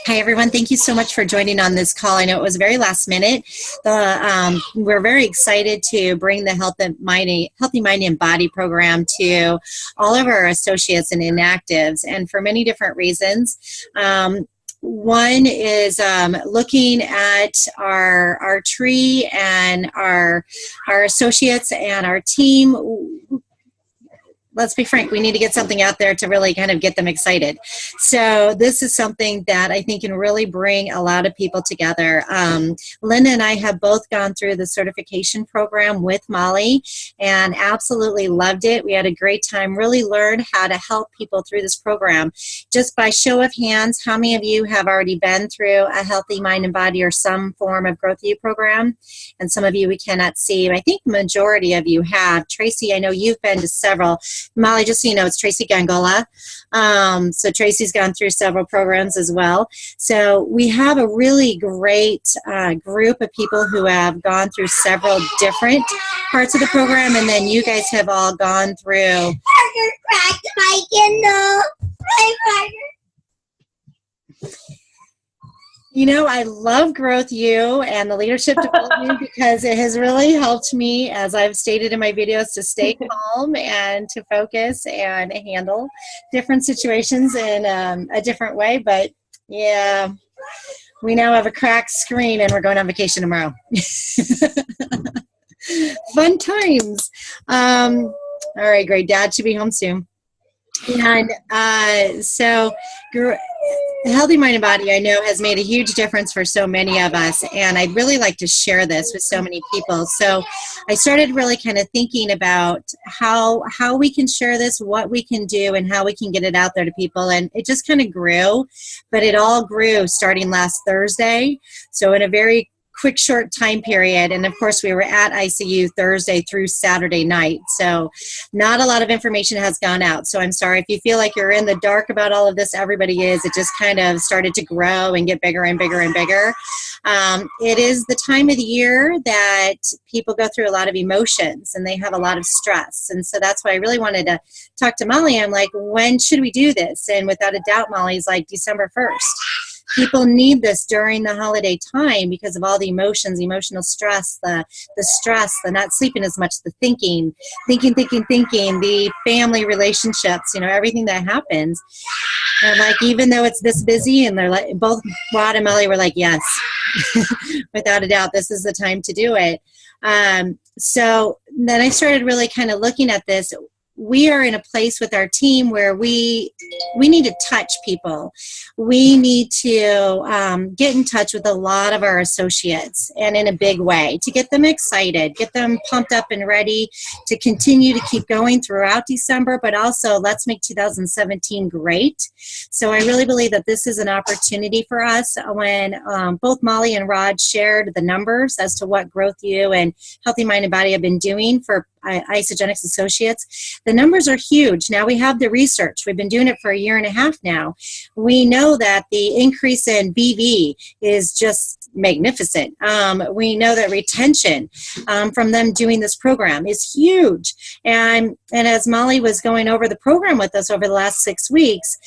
Hi, everyone. Thank you so much for joining on this call. I know it was very last minute. We're very excited to bring the Healthy Mind and Body program to all of our associates and inactives, and for many different reasons. One is looking at our tree and our associates and our team. Let's be frank, we need to get something out there to really kind of get them excited. So this is something that I think can really bring a lot of people together. Linda and I have both gone through the certification program with Molly and absolutely loved it. We had a great time, really learned how to help people through this program. Just by show of hands, how many of you have already been through a Healthy Mind and Body or some form of Growth U program? And some of you we cannot see. I think the majority of you have. Tracy, I know you've been to several. Molly, just so you know, it's Tracy Gangola. So Tracy's gone through several programs as well. So we have a really great group of people who have gone through several different parts of the program, and then you guys have all gone through. Parker cracked my Kindle. Hi, Parker. You know, I love Growth U and the leadership development because it has really helped me, as I've stated in my videos, to stay calm and to focus and handle different situations in a different way. But yeah, we now have a cracked screen and we're going on vacation tomorrow. Fun times. All right, great. Dad should be home soon. And so Healthy Mind and Body, I know, has made a huge difference for so many of us, and I'd really like to share this with so many people. So I started really kind of thinking about how we can share this, what we can do, and how we can get it out there to people, and it just kind of grew, but it all grew starting last Thursday, so in a very quick short time period. And of course we were at ICU Thursday through Saturday night, so not a lot of information has gone out. So I'm sorry if you feel like you're in the dark about all of this. Everybody is. It just kind of started to grow and get bigger and bigger and bigger. It is the time of the year that people go through a lot of emotions and they have a lot of stress, and so that's why I really wanted to talk to Molly. I'm like, when should we do this? And without a doubt, Molly's like, December 1st. People need this during the holiday time because of all the emotions, emotional stress, the stress, the not sleeping as much, the thinking, the family relationships, you know, everything that happens. And like, even though it's this busy, and they're like, both Rod and Molly were like, yes, without a doubt, this is the time to do it. So then I started really kind of looking at this. We are in a place with our team where we need to touch people. We need to get in touch with a lot of our associates, and in a big way, to get them excited, get them pumped up and ready to continue to keep going throughout December, but also let's make 2017 great. So I really believe that this is an opportunity for us. When both Molly and Rod shared the numbers as to what Growth U and Healthy Mind and Body have been doing for Isagenix associates, the numbers are huge. Now we have the research. We've been doing it for a year and a half now. We know that the increase in Beebe is just magnificent. We know that retention from them doing this program is huge. And as Molly was going over the program with us over the last 6 weeks,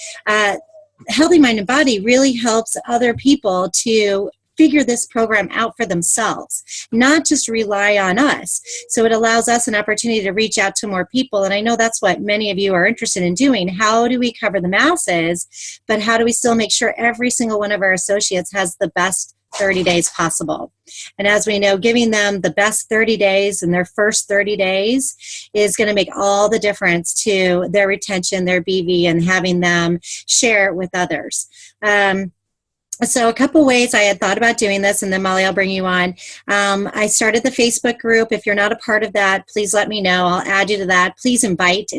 Healthy Mind and Body really helps other people to figure this program out for themselves, not just rely on us. So it allows us an opportunity to reach out to more people. And I know that's what many of you are interested in doing. How do we cover the masses, but how do we still make sure every single one of our associates has the best 30 days possible? And as we know, giving them the best 30 days in their first 30 days is going to make all the difference to their retention, their BV, and having them share it with others. So a couple ways I had thought about doing this, and then Molly, I'll bring you on. I started the Facebook group. If you're not a part of that, please let me know. I'll add you to that. Please invite.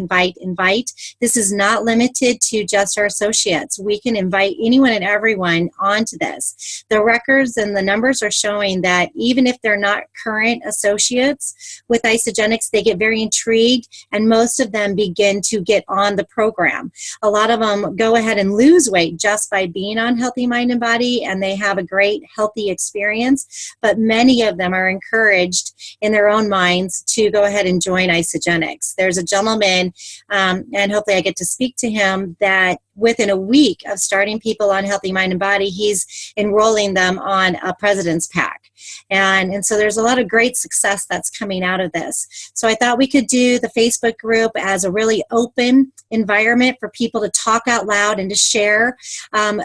This is not limited to just our associates. We can invite anyone and everyone onto this. The records and the numbers are showing that even if they're not current associates with Isagenix, they get very intrigued, and most of them begin to get on the program. A lot of them go ahead and lose weight just by being on Healthy Mind and Body. body and they have a great, healthy experience. But many of them are encouraged in their own minds to go ahead and join Isagenix. There's a gentleman, and hopefully I get to speak to him, that within a week of starting people on Healthy Mind and Body, he's enrolling them on a President's Pack. And so there's a lot of great success that's coming out of this. So I thought we could do the Facebook group as a really open environment for people to talk out loud and to share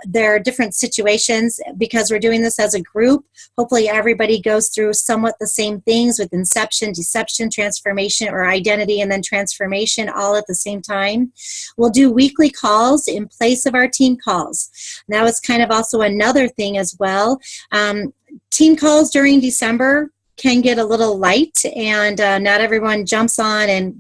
their different situations. Because we're doing this as a group, hopefully everybody goes through somewhat the same things with inception, deception, transformation, or identity, and then transformation all at the same time. We'll do weekly calls in place of our team calls. And that was kind of also another thing as well. Team calls during December can get a little light, and not everyone jumps on, and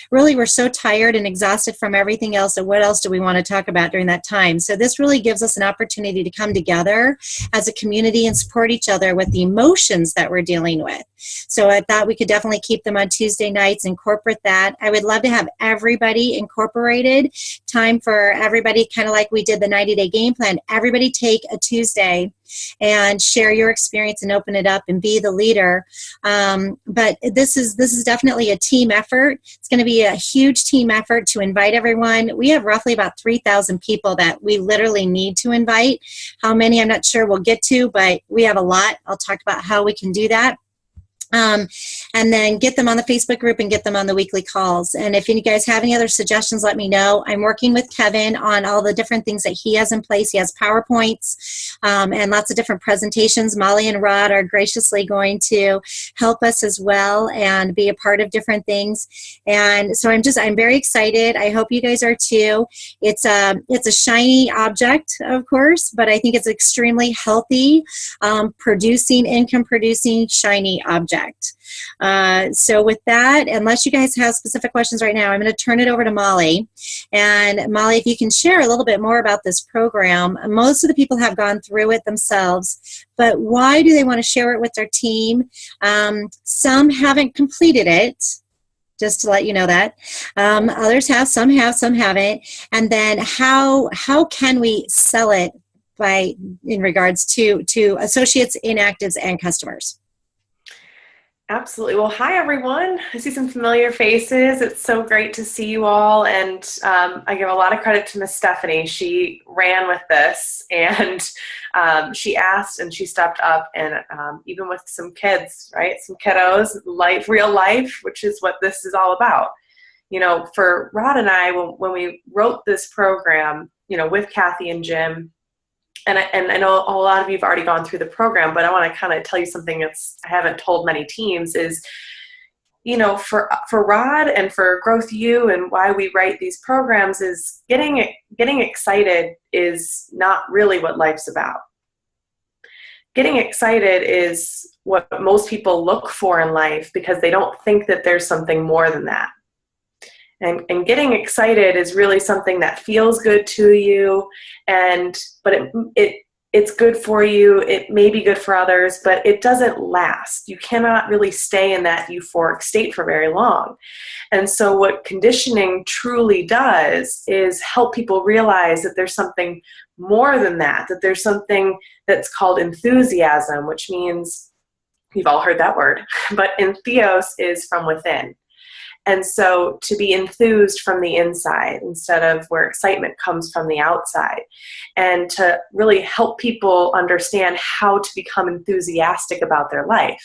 really we're so tired and exhausted from everything else, and what else do we want to talk about during that time? So this really gives us an opportunity to come together as a community and support each other with the emotions that we're dealing with. So I thought we could definitely keep them on Tuesday nights, incorporate that. I would love to have everybody incorporated, time for everybody, kind of like we did the 90-day game plan. Everybody take a Tuesday and share your experience and open it up and be the leader. But this is definitely a team effort. It's going to be a huge team effort to invite everyone. We have roughly about 3,000 people that we literally need to invite. How many, I'm not sure we'll get to, but we have a lot. I'll talk about how we can do that. And then get them on the Facebook group and get them on the weekly calls. And if you guys have any other suggestions, let me know. I'm working with Kevin on all the different things that he has in place. He has PowerPoints and lots of different presentations. Molly and Rod are graciously going to help us as well and be a part of different things. And so I'm very excited. I hope you guys are too. It's a shiny object, of course, but I think it's extremely healthy, income producing, shiny object. So with that, unless you guys have specific questions right now, I'm going to turn it over to Molly. And Molly, if you can share a little bit more about this program. Most of the people have gone through it themselves, but why do they want to share it with their team? Some haven't completed it, just to let you know that. Others have, some haven't. And then how can we sell it in regards to associates, inactives, and customers? Absolutely. Well, hi, everyone. I see some familiar faces. It's so great to see you all. And I give a lot of credit to Miss Stephanie. She ran with this, and she asked and she stepped up, and even with some kids, right? Some kiddos, real life, which is what this is all about. You know, for Rod and I, when we wrote this program, you know, with Kathy and Jim, and I know a lot of you have already gone through the program, but I want to kind of tell you something I haven't told many teams is, you know, for Rod and for Growth U and why we write these programs is getting excited is not really what life's about. Getting excited is what most people look for in life because they don't think that there's something more than that. And getting excited is really something that feels good to you, but it's good for you. It may be good for others, but it doesn't last. You cannot really stay in that euphoric state for very long. And so what conditioning truly does is help people realize that there's something more than that there's something that's called enthusiasm, which means, you've all heard that word, but entheos is from within. And so to be enthused from the inside instead of where excitement comes from the outside, and to really help people understand how to become enthusiastic about their life.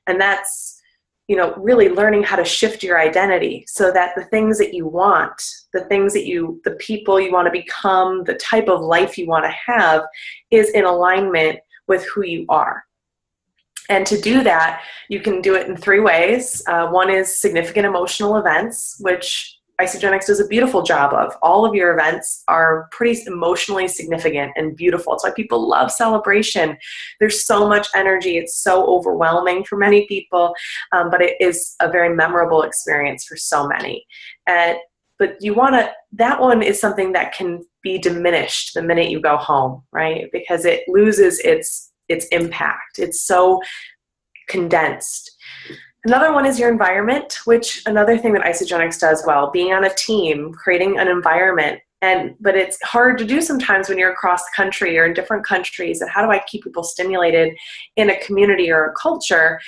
And that's, you know, really learning how to shift your identity so that the things that you want, the people you want to become, the type of life you want to have is in alignment with who you are. And to do that, you can do it in 3 ways. One is significant emotional events, which Isagenix does a beautiful job of. All of your events are pretty emotionally significant and beautiful. It's why people love celebration. There's so much energy. It's so overwhelming for many people, but it is a very memorable experience for so many. But that one is something that can be diminished the minute you go home, right? Because it loses its impact. It's so condensed. Another one is your environment, which another thing that Isagenix does well, being on a team, creating an environment But it's hard to do sometimes when you're across the country or in different countries. And how do I keep people stimulated in a community or a culture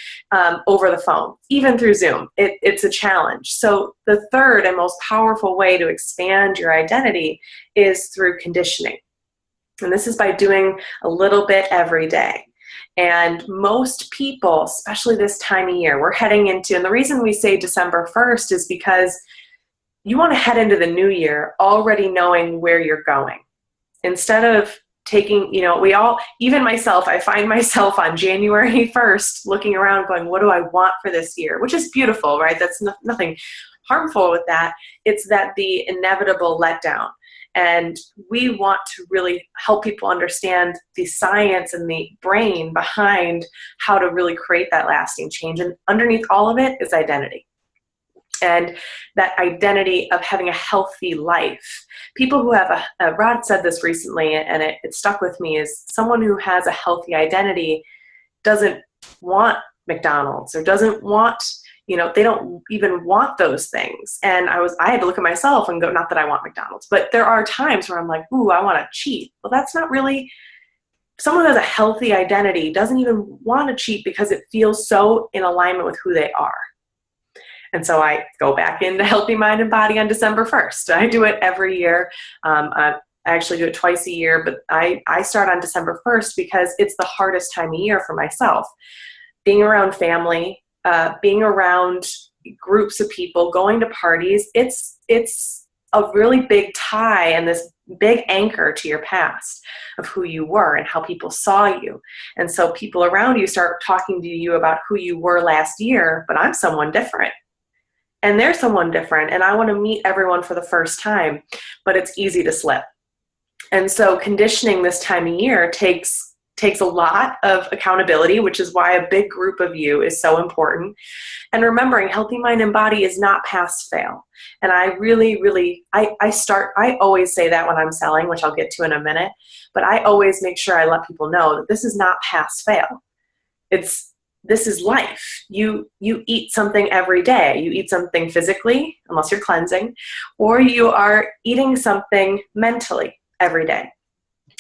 over the phone, even through Zoom? It's a challenge. So the third and most powerful way to expand your identity is through conditioning. And this is by doing a little bit every day. And most people, especially this time of year, we're heading into, and the reason we say December 1st is because you want to head into the new year already knowing where you're going. Instead of taking, even myself, I find myself on January 1st looking around going, what do I want for this year? Which is beautiful, right? That's nothing harmful with that. It's that the inevitable letdown. And we want to really help people understand the science and the brain behind how to really create that lasting change. And underneath all of it is identity. And that identity of having a healthy life. People who have Rod said this recently, and it stuck with me, is someone who has a healthy identity doesn't want McDonald's or doesn't want, they don't even want those things. And I had to look at myself and go, not that I want McDonald's, but there are times where I'm like, ooh, I want to cheat. Well, that's not really, someone who has a healthy identity doesn't even want to cheat because it feels so in alignment with who they are. And so I go back into Healthy Mind and Body on December 1st. I do it every year. I actually do it twice a year, but I start on December 1st because it's the hardest time of year for myself. Being around family, being around groups of people, going to parties, it's a really big tie and this big anchor to your past of who you were and how people saw you. And so people around you start talking to you about who you were last year, but I'm someone different. And they're someone different, and I want to meet everyone for the first time, but it's easy to slip. And so conditioning this time of year takes a lot of accountability, which is why a big group of you is so important. And remembering Healthy Mind and Body is not pass fail. And I really, I always say that when I'm selling, which I'll get to in a minute, but I always make sure I let people know that this is not pass fail. This is life. You eat something every day. You eat something physically, unless you're cleansing, or you are eating something mentally every day.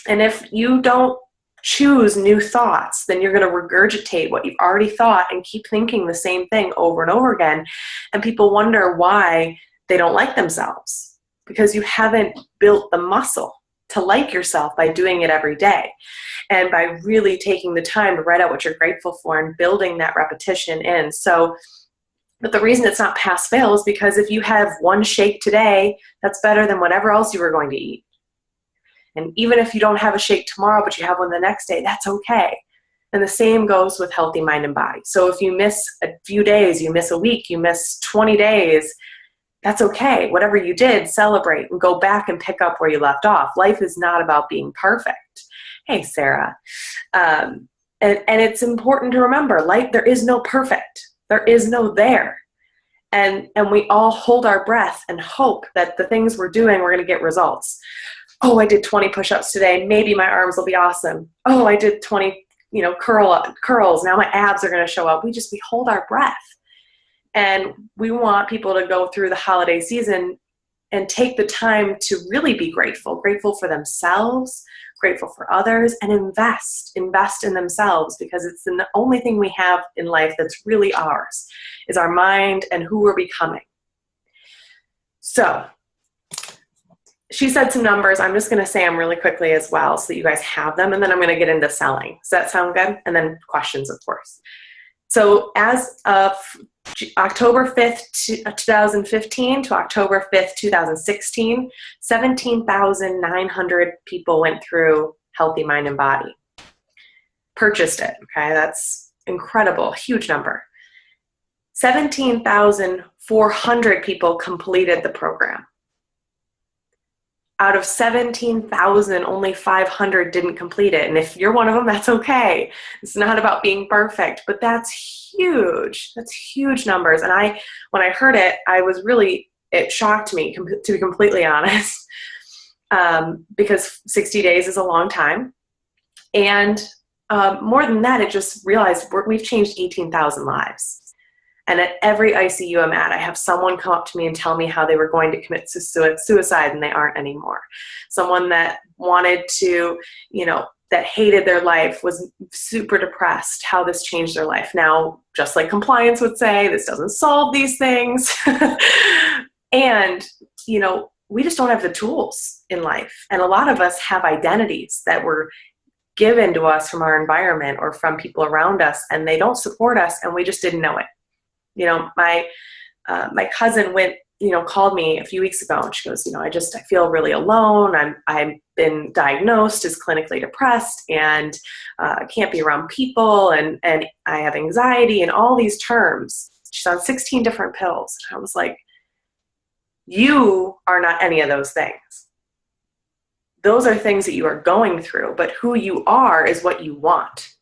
And if you don't choose new thoughts, then you're going to regurgitate what you've already thought and keep thinking the same thing over and over again. And people wonder why they don't like themselves, because you haven't built the muscle to like yourself by doing it every day. And by really taking the time to write out what you're grateful for and building that repetition in. So, but the reason it's not pass fail is because if you have one shake today, that's better than whatever else you were going to eat. And even if you don't have a shake tomorrow, but you have one the next day, that's okay. And the same goes with Healthy Mind and Body. So if you miss a few days, you miss a week, you miss 20 days, that's okay. Whatever you did, celebrate and go back and pick up where you left off. Life is not about being perfect. Hey, Sarah. And it's important to remember, life, there is no perfect. There is no there. And we all hold our breath and hope that the things we're doing, we're going to get results. Oh, I did 20 push-ups today. Maybe my arms will be awesome. Oh, I did 20, curls. Now my abs are going to show up. We hold our breath. And we want people to go through the holiday season and take the time to really be grateful for themselves, grateful for others, and invest in themselves, because it's the only thing we have in life that's really ours, is our mind and who we're becoming. So she said some numbers. I'm just going to say them really quickly as well so that you guys have them, and then I'm going to get into selling. Does that sound good? And then questions, of course. So as of October 5th, 2015 to October 5th, 2016, 17,900 people went through Healthy Mind and Body. Purchased it, okay? That's incredible, huge number. 17,400 people completed the program. Out of 17,000, only 500 didn't complete it. And if you're one of them, that's okay. It's not about being perfect, but that's huge. That's huge numbers. And when I heard it, it shocked me, to be completely honest, because 60 days is a long time. And more than that, it just realized we've changed 18,000 lives. And at every ICU I'm at, I have someone come up to me and tell me how they were going to commit suicide and they aren't anymore. Someone that wanted to, that hated their life, was super depressed, how this changed their life. Now, just like compliance would say, this doesn't solve these things. And, we just don't have the tools in life. And a lot of us have identities that were given to us from our environment or from people around us, and they don't support us, and we just didn't know it. My cousin called me a few weeks ago, and she goes, I feel really alone. I've been diagnosed as clinically depressed, and I can't be around people, and I have anxiety and all these terms. She's on 16 different pills. And I was like, you are not any of those things. Those are things that you are going through, but who you are is what you want.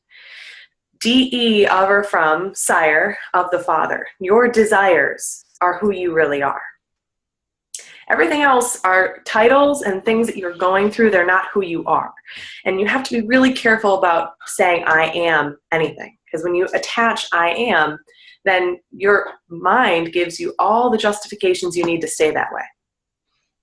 DE of or from, sire of the Father. Your desires are who you really are. Everything else are titles and things that you're going through. They're not who you are. And you have to be really careful about saying I am anything. Because when you attach I am, then your mind gives you all the justifications you need to stay that way.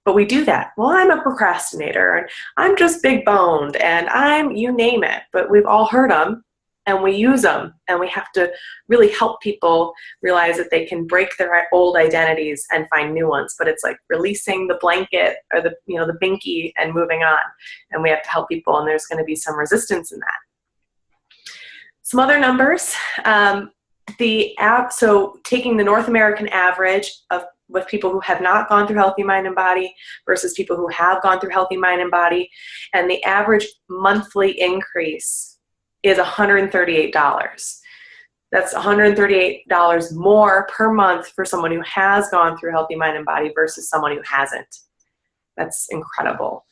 But we do that. Well, I'm a procrastinator, and I'm just big boned, and you name it. But we've all heard them, and we use them, and we have to really help people realize that they can break their old identities and find new ones. But it's like releasing the blanket or the binky and moving on. And we have to help people, and there's going to be some resistance in that. Some other numbers. So taking the North American average with people who have not gone through Healthy Mind and Body versus people who have gone through Healthy Mind and Body, and the average monthly increase is $138. That's $138 more per month for someone who has gone through Healthy Mind and Body versus someone who hasn't. That's incredible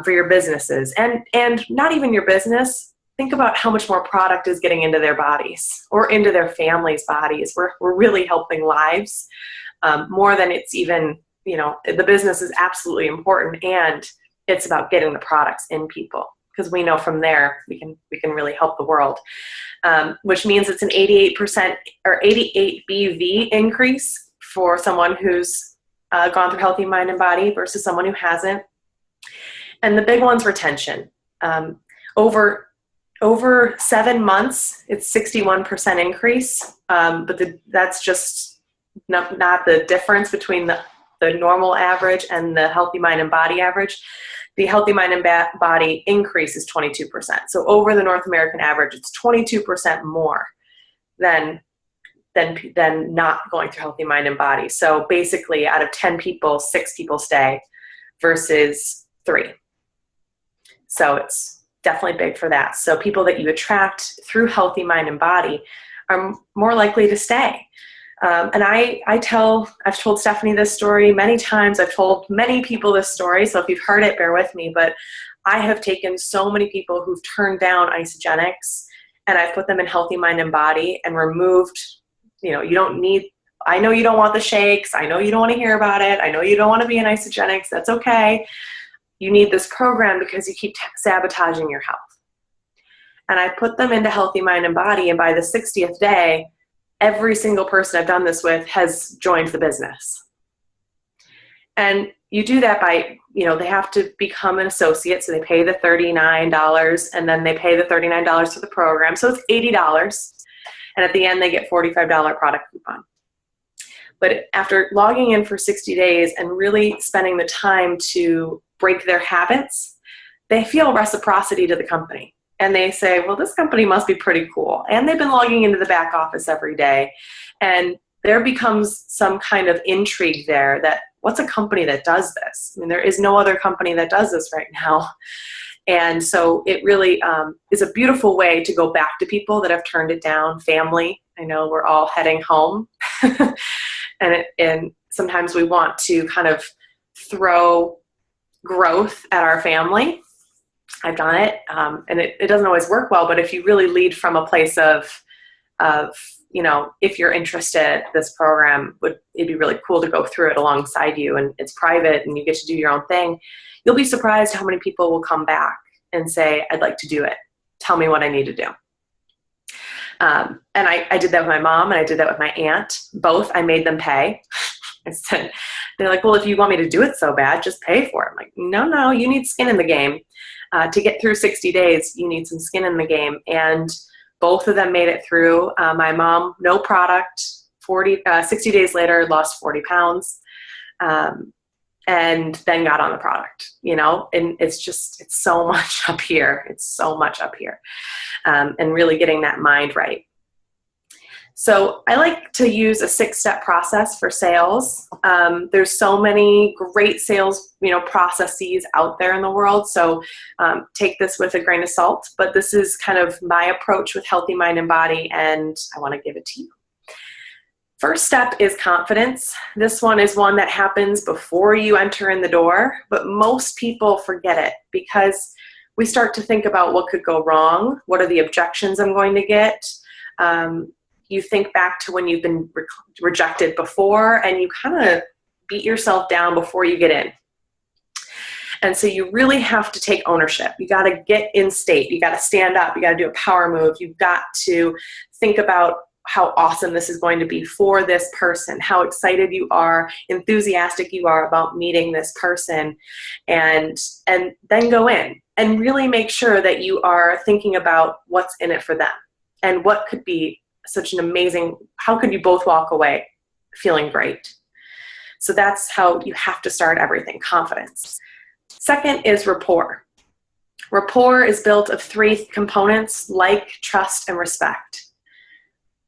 for your businesses, and not even your business. Think about how much more product is getting into their bodies or into their families' bodies. We're really helping lives more than it's even, the business is absolutely important, and it's about getting the products in people, because we know from there we can really help the world, which means it's an 88% or 88 BV increase for someone who's gone through Healthy Mind and Body versus someone who hasn't. And the big one's retention. Over 7 months, it's 61% increase, but that's just not the difference between the normal average and the Healthy Mind and Body average. The Healthy Mind and Body increase is 22%. So over the North American average, it's 22% more than not going through Healthy Mind and Body. So basically, out of 10 people, 6 people stay versus 3. So it's definitely big for that. So people that you attract through Healthy Mind and Body are more likely to stay. And I've told Stephanie this story many times. I've told many people this story. So if you've heard it, bear with me. But I have taken so many people who've turned down isogenics, and I've put them in Healthy Mind and Body and removed, I know you don't want the shakes. I know you don't want to hear about it. I know you don't want to be in isogenics. That's okay. You need this program because you keep sabotaging your health. And I put them into Healthy Mind and Body, and by the 60th day, every single person I've done this with has joined the business. And you do that by, they have to become an associate, so they pay the $39, and then they pay the $39 for the program, so it's $80. And at the end, they get $45 product coupon. But after logging in for 60 days and really spending the time to break their habits, they feel reciprocity to the company. And they say, well, this company must be pretty cool. And they've been logging into the back office every day. And there becomes some kind of intrigue there that, what's a company that does this? I mean, there is no other company that does this right now. And so it really is a beautiful way to go back to people that have turned it down, family. I know we're all heading home. and sometimes we want to kind of throw growth at our family. I've done it, and it doesn't always work well, but if you really lead from a place of if you're interested, this program it'd be really cool to go through it alongside you, and it's private and you get to do your own thing. You'll be surprised how many people will come back and say, I'd like to do it. Tell me what I need to do. And I did that with my mom and I did that with my aunt. Both, I made them pay. I said, they're like, well, if you want me to do it so bad, just pay for it. I'm like, no, you need skin in the game. To get through 60 days, you need some skin in the game. And both of them made it through. My mom, no product, 60 days later, lost 40 pounds. And then got on the product, and it's so much up here. It's so much up here. And really getting that mind right. So I like to use a 6-step process for sales. There's so many great sales, processes out there in the world. So take this with a grain of salt, but this is kind of my approach with Healthy Mind and Body, and I want to give it to you. First step is confidence. This one is one that happens before you enter in the door, but most people forget it because we start to think about what could go wrong. What are the objections I'm going to get? You think back to when you've been rejected before, and you kind of beat yourself down before you get in. And so you really have to take ownership. You got to get in state. You got to stand up. You got to do a power move. You've got to think about how awesome this is going to be for this person, how excited you are, enthusiastic you are about meeting this person, and then go in and really make sure that you are thinking about what's in it for them and what could be such an amazing, how could you both walk away feeling great? So that's how you have to start everything, confidence. Second is rapport. Rapport is built of 3 components: like, trust, and respect.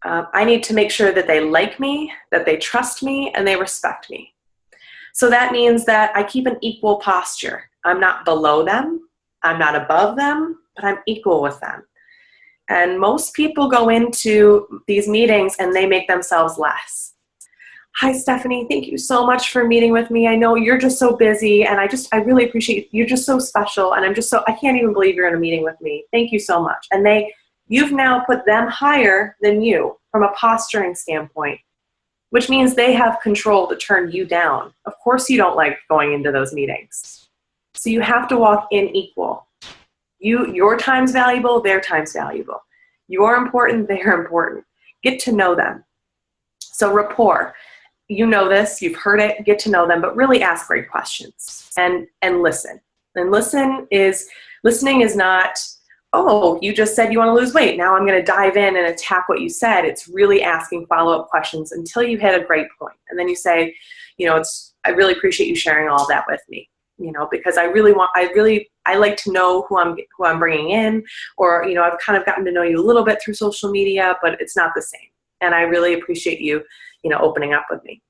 I need to make sure that they like me, that they trust me, and they respect me. So that means that I keep an equal posture. I'm not below them, I'm not above them, but I'm equal with them. And most people go into these meetings and they make themselves less. Hi, Stephanie, thank you so much for meeting with me. I know you're just so busy, and I really appreciate you. You're just so special, and I can't even believe you're in a meeting with me. Thank you so much. And you've now put them higher than you from a posturing standpoint, which means they have control to turn you down. Of course you don't like going into those meetings. So you have to walk in equal. Your time's valuable, their time's valuable. You're important, they're important. Get to know them. So rapport. You know this, you've heard it, get to know them, but really ask great questions and listen. And listening is not, oh, you just said you want to lose weight. Now I'm going to dive in and attack what you said. It's really asking follow-up questions until you hit a great point. And then you say, I really appreciate you sharing all that with me, because I like to know who I'm bringing in, or, I've kind of gotten to know you a little bit through social media, but it's not the same. And I really appreciate you, opening up with me.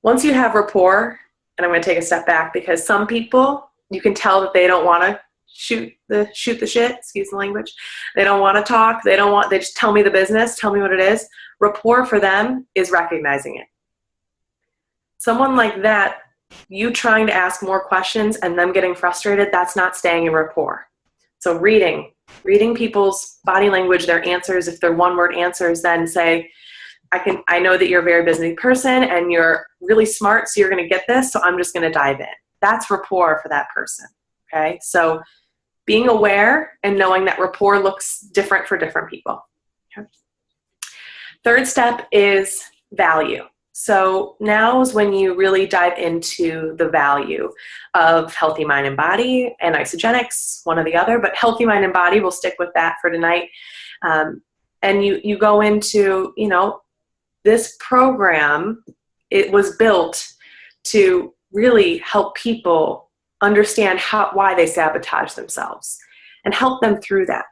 Once you have rapport, and I'm going to take a step back because some people, you can tell that they don't want to shoot the shit, excuse the language. They don't want to talk. They just tell me the business, tell me what it is. Rapport for them is recognizing it. Someone like that, you trying to ask more questions and them getting frustrated, that's not staying in rapport. So reading people's body language, their answers, if they're one-word answers, then say, I know that you're a very busy person and you're really smart, so you're going to get this, so I'm just going to dive in. That's rapport for that person. Okay, so being aware and knowing that rapport looks different for different people. Okay. Third step is value. So now is when you really dive into the value of Healthy Mind and Body and Isogenics, one or the other, but Healthy Mind and Body, we'll stick with that for tonight. And you go into, this program, it was built to really help people understand why they sabotage themselves and help them through that.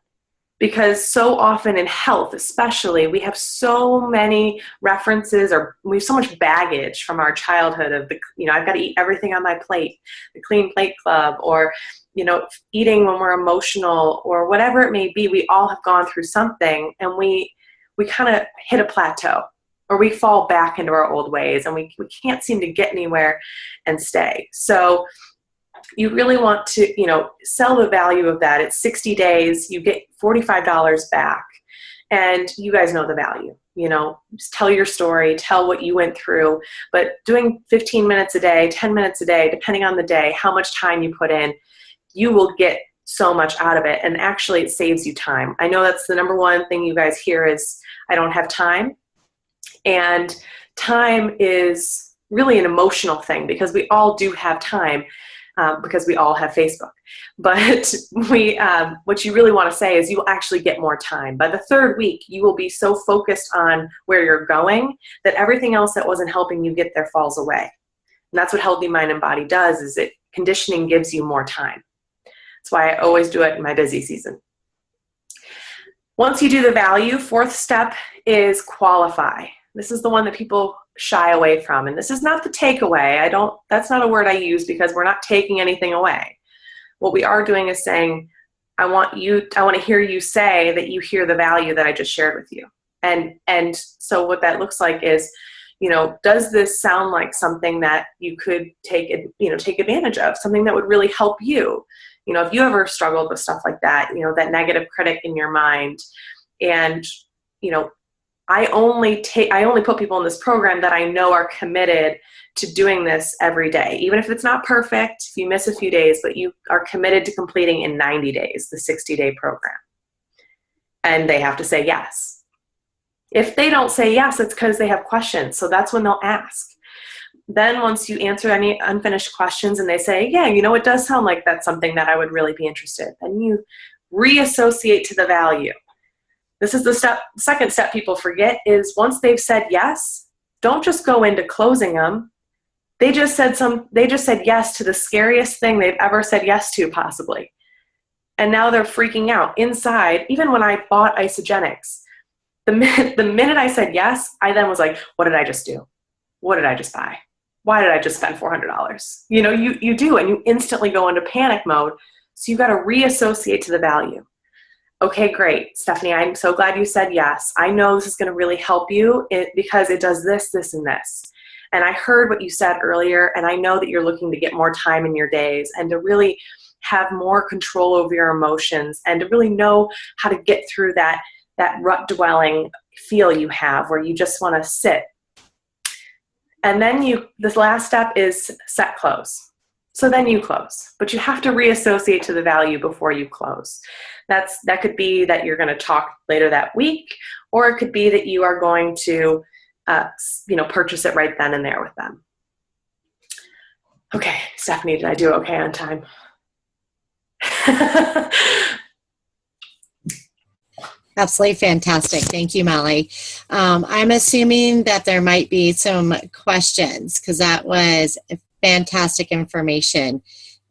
Because so often in health, especially, we have so many references, or we have so much baggage from our childhood of I've got to eat everything on my plate, the Clean Plate Club, or, eating when we're emotional, or whatever it may be. We all have gone through something, and we kind of hit a plateau, or we fall back into our old ways, and we can't seem to get anywhere and stay. So you really want to, sell the value of that. It's 60 days, you get $45 back, and you guys know the value. Just tell your story, tell what you went through, but doing 15 minutes a day, 10 minutes a day, depending on the day, how much time you put in, you will get so much out of it. And actually, it saves you time. I know that's the number one thing you guys hear is, I don't have time. And time is really an emotional thing, because we all do have time, because we all have Facebook. But what you really want to say is you will actually get more time. By the third week, you will be so focused on where you're going that everything else that wasn't helping you get there falls away. And that's what Healthy Mind and Body does, is it conditioning gives you more time. That's why I always do it in my busy season. Once you do the value, fourth step is qualify. This is the one that people shy away from. And this is not the takeaway. That's not a word I use, because we're not taking anything away. What we are doing is saying, I want to hear you say that you hear the value that I just shared with you. And so what that looks like is, does this sound like something that you could take advantage of, something that would really help you? If you ever struggled with stuff like that, that negative critic in your mind, and, I only put people in this program that I know are committed to doing this every day. Even if it's not perfect, if you miss a few days, but you are committed to completing in 90 days, the 60-day program. And they have to say yes. If they don't say yes, it's because they have questions. So that's when they'll ask. Then once you answer any unfinished questions and they say, yeah, it does sound like that's something that I would really be interested in, then you reassociate to the value. This is the second step people forget, is once they've said yes, don't just go into closing them. They just said yes to the scariest thing they've ever said yes to, possibly. And now they're freaking out inside. Even when I bought Isogenics, the minute I said yes, I then was like, what did I just do? What did I just buy? Why did I just spend $400? You do, and you instantly go into panic mode. So you got to reassociate to the value. Okay, great. Stephanie, I'm so glad you said yes. I know this is going to really help you because it does this, this, and this. And I heard what you said earlier, and I know that you're looking to get more time in your days and to really have more control over your emotions and to really know how to get through that rut dwelling feel you have where you just want to sit. And then this last step is set close. So then you close, but you have to reassociate to the value before you close. That could be that you're going to talk later that week, or it could be that you are going to, purchase it right then and there with them. Okay, Stephanie, did I do okay on time? Absolutely fantastic. Thank you, Molly. I'm assuming that there might be some questions, because that was fantastic information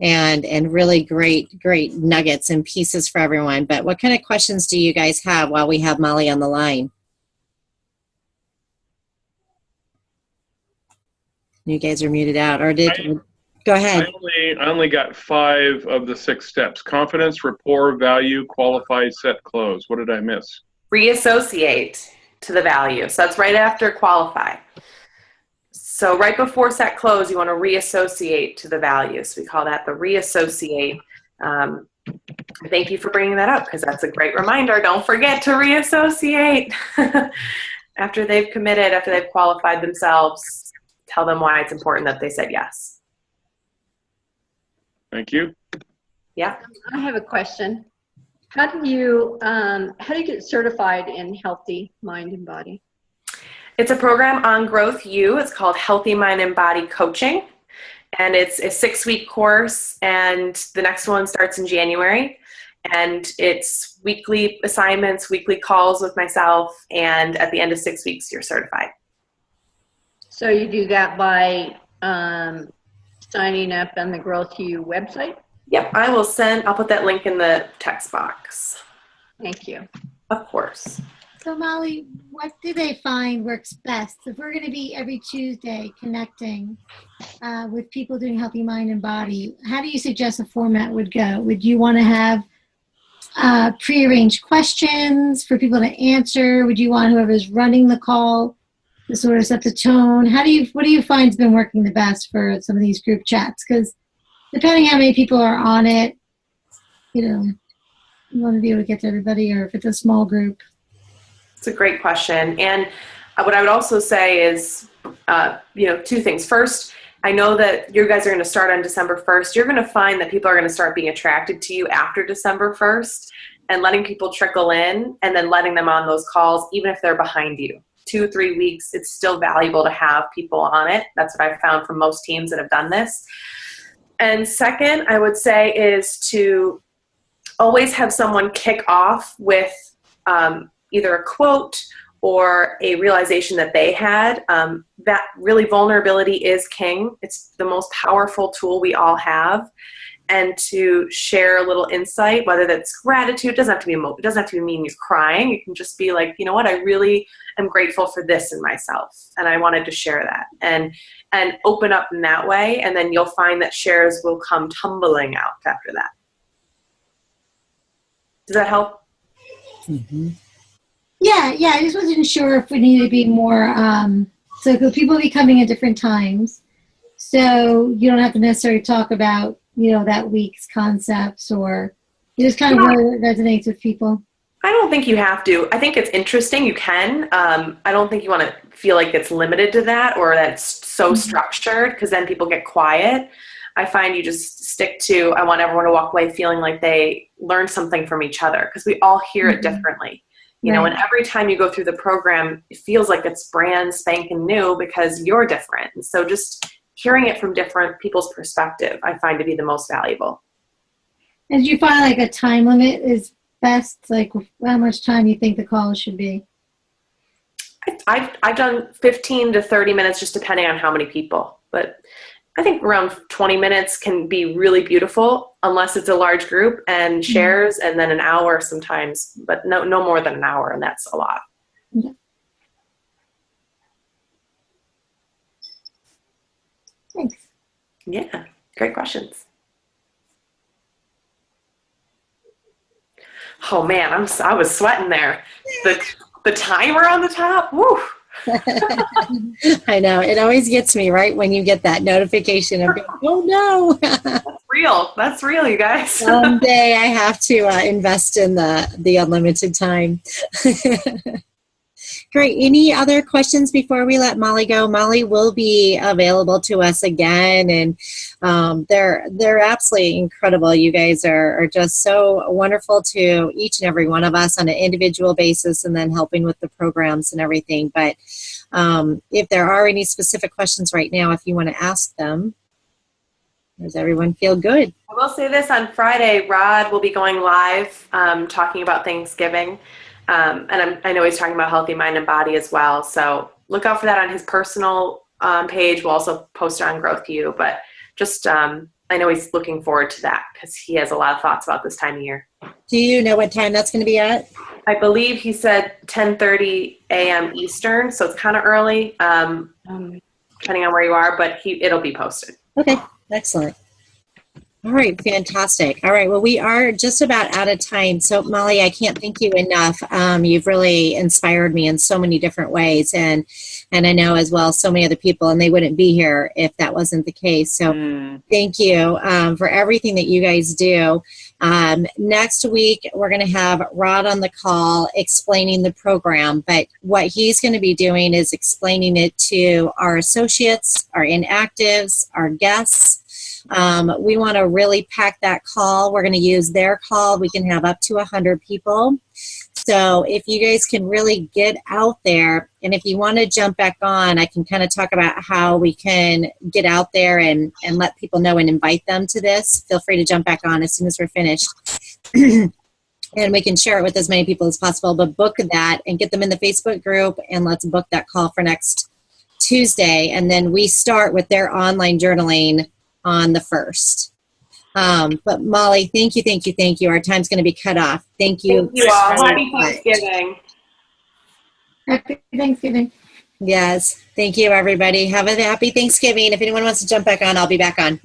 and really great nuggets and pieces for everyone. But what kind of questions do you guys have while we have Molly on the line? You guys are muted out, or go ahead. I only got 5 of the 6 steps: confidence, rapport, value, qualify, set, close. What did I miss? Reassociate to the value. So that's right after qualify. So right before set, close, you want to reassociate to the value. So we call that the reassociate. Thank you for bringing that up, because that's a great reminder. Don't forget to reassociate. After they've committed, after they've qualified themselves, tell them why it's important that they said yes. Thank you. Yeah. I have a question. How do you get certified in Healthy Mind and Body? It's a program on Growth U. It's called Healthy Mind and Body Coaching. And it's a 6-week course, and the next one starts in January. And it's weekly assignments, weekly calls with myself, and at the end of 6 weeks, you're certified. So you do that by signing up on the Growth U website? Yep, I'll put that link in the text box. Thank you. Of course. So Molly, what do they find works best? If we're going to be every Tuesday connecting with people doing Healthy Mind and Body, how do you suggest a format would go? Would you want to have prearranged questions for people to answer? Would you want whoever's running the call to sort of set the tone? What do you find has been working the best for some of these group chats? Because depending how many people are on it, you want to be able to get to everybody, or if it's a small group. It's a great question. And what I would also say is, 2 things. First, I know that you guys are going to start on December 1st. You're going to find that people are going to start being attracted to you after December 1st, and letting people trickle in and then letting them on those calls, even if they're behind you. 2-3 weeks, it's still valuable to have people on it. That's what I've found from most teams that have done this. And second, I would say is to always have someone kick off with either a quote or a realization that they had. That really, vulnerability is king. It's the most powerful tool we all have. And to share a little insight, whether that's gratitude, it doesn't have to be mean you're crying. It can just be like, you know what, I really am grateful for this in myself, and I wanted to share that, and open up in that way, and then you'll find that shares will come tumbling out after that. Does that help? Mm-hmm. Yeah, I just wasn't sure if we need to be more, so because people will be coming at different times, so you don't have to necessarily talk about, that week's concepts, or you just kind of know what resonates with people. I don't think you have to. I think it's interesting. You can. I don't think you want to feel like it's limited to that, or that it's so structured, because then people get quiet. I find you just stick to, I want everyone to walk away feeling like they learned something from each other, because we all hear it differently. You know, and every time you go through the program, it feels like it's brand spanking new because you're different. And so just hearing it from different people's perspective, I find to be the most valuable. And do you find like a time limit is best? Like how much time you think the call should be? I've done 15 to 30 minutes, just depending on how many people. But I think around 20 minutes can be really beautiful, unless it's a large group and shares, and then an hour sometimes, but no more than an hour, and that's a lot. Yeah. Thanks. Yeah, great questions. Oh man, I was sweating there. The timer on the top, woo. I know. It always gets me, right, when you get that notification of, oh no. That's real, you guys. Someday I have to invest in the unlimited time. Great. Any other questions before we let Molly go? Molly will be available to us again, and they're absolutely incredible. You guys are just so wonderful to each and every one of us on an individual basis, and then helping with the programs and everything. But if there are any specific questions right now, if you want to ask them, does everyone feel good? I will say this, on Friday, Rod will be going live talking about Thanksgiving. And I know he's talking about healthy mind and body as well. So look out for that on his personal page. We'll also post it on Growth You. But just, I know he's looking forward to that, because he has a lot of thoughts about this time of year. Do you know what time that's going to be at? I believe he said 10:30 a.m. Eastern. So it's kind of early, depending on where you are. But it'll be posted. Okay, excellent. All right, fantastic. All right, well, we are just about out of time. So, Molly, I can't thank you enough. You've really inspired me in so many different ways, and I know as well so many other people, and they wouldn't be here if that wasn't the case. So, thank you for everything that you guys do. Next week, we're going to have Rod on the call explaining the program, but what he's going to be doing is explaining it to our associates, our inactives, our guests. We want to really pack that call. We're going to use their call. We can have up to 100 people. So if you guys can really get out there, and if you want to jump back on, I can kind of talk about how we can get out there and let people know and invite them to this. Feel free to jump back on as soon as we're finished. And we can share it with as many people as possible, but book that and get them in the Facebook group, and let's book that call for next Tuesday. And then we start with their online journaling on the 1st. But Molly, thank you. Our time's going to be cut off. Thank you. Thank you all. Happy Thanksgiving. Happy Thanksgiving. Yes. Thank you, everybody. Have a happy Thanksgiving. If anyone wants to jump back on, I'll be back on.